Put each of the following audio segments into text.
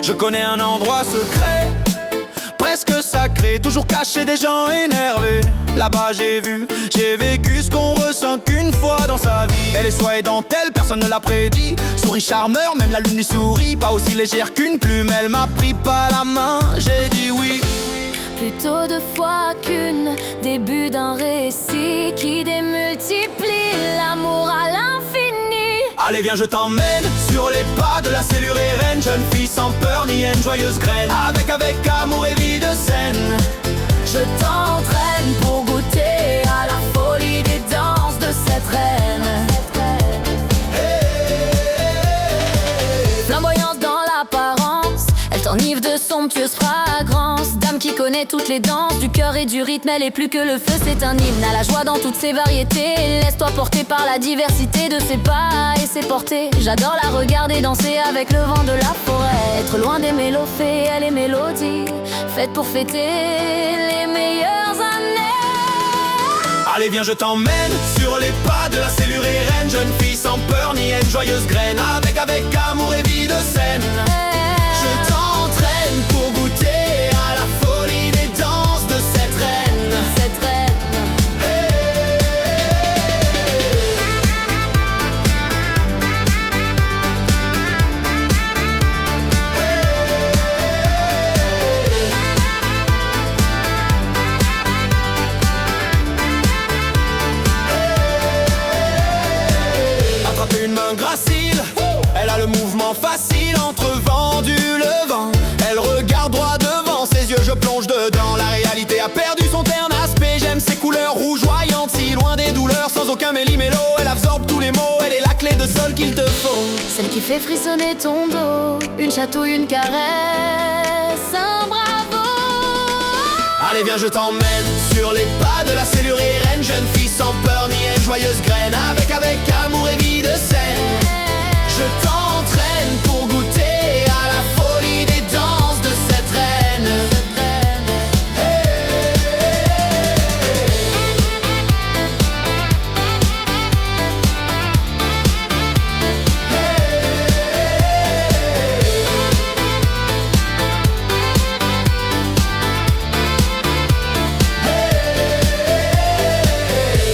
Je connais un endroit secret, presque sacré, toujours caché des gens énervés. Là-bas j'ai vécu ce qu'on ressent qu'une fois dans sa vie. Elle est soie et dentelle, personne ne l'a prédit. Souris charmeur, même la lune lui sourit. Pas aussi légère qu'une plume, elle m'a pris par la main, j'ai dit oui. Plutôt deux fois qu'une, début d'un récit qui démultiplie l'amour à l'infini. Allez viens je t'emmène sur les pas de la cellule reine. Jeune fille sans peur ni haine, joyeuse graine. Avec amour et vie de scène. Je t'entraîne pour goûter à la folie des danses de cette reine. Flamboyante dans l'apparence, elle t'enivre de somptueuse fragrance. Dame qui connaît toutes les danses, du cœur et du rythme, elle est plus que le feu, c'est un hymne à la joie dans toutes ses variétés. Laisse-toi porter par la diversité de ses pas et ses portées. J'adore la regarder danser avec le vent de la forêt. Être loin des mélopées, elle est mélodie, faite pour fêter les meilleures années. Allez viens je t'emmène sur les pas de la cellule reine. Jeune fille sans peur ni haine, joyeuse graine. Avec amour et vie de scène. Je t'entraîne pour goûter à la folie des danses de cette reine. Cette reine. Attraper une main gracile, elle a le mouvement facile entre vent du levant. Elle regarde droit devant, ses yeux je plonge dedans. La réalité a perdu son terne aspect. J'aime ses couleurs rougeoyantes, si loin des douleurs, sans aucun méli-mélo. Elle absorbe tous les mots, elle est la clé de sol qu'il te faut. Celle qui fait frissonner ton dos, une chatouille, une caresse, un bravo. Allez viens je t'emmène sur les pas de la cellule reine. Jeune fille sans peur ni haine, joyeuse graine. Avec amour et vie de scène. Je t'entraîne pour goûter à la folie des danses de cette reine.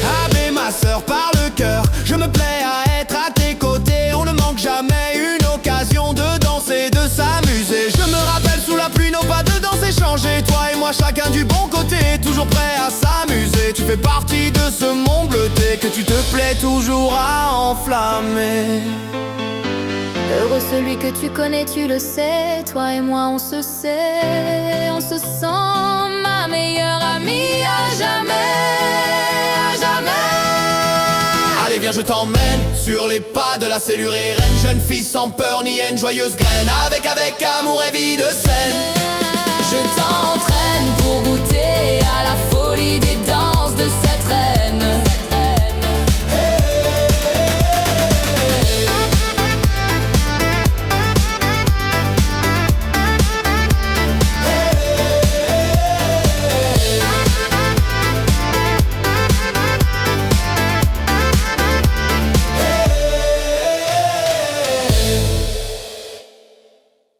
Ave ma sœur par le cœur, je me plais à être à tes côtés. On ne manque jamais une occasion de danser, de s'amuser. Je me rappelle sous la pluie nos pas de danse échangés. Toi et moi chacun du bon côté, toujours prêt à s'amuser. Tu fais partie de ce monde bleuté que tu te plais toujours à enflammer. Heureux celui que tu connais, tu le sais. Toi et moi on se sait, on se sent ma meilleure amie à jamais, à jamais. Allez viens je t'emmène sur les pas de la cellule reine. Jeune fille sans peur ni haine, joyeuse graine. Avec amour et vie de scène. Je t'entraîne pour goûter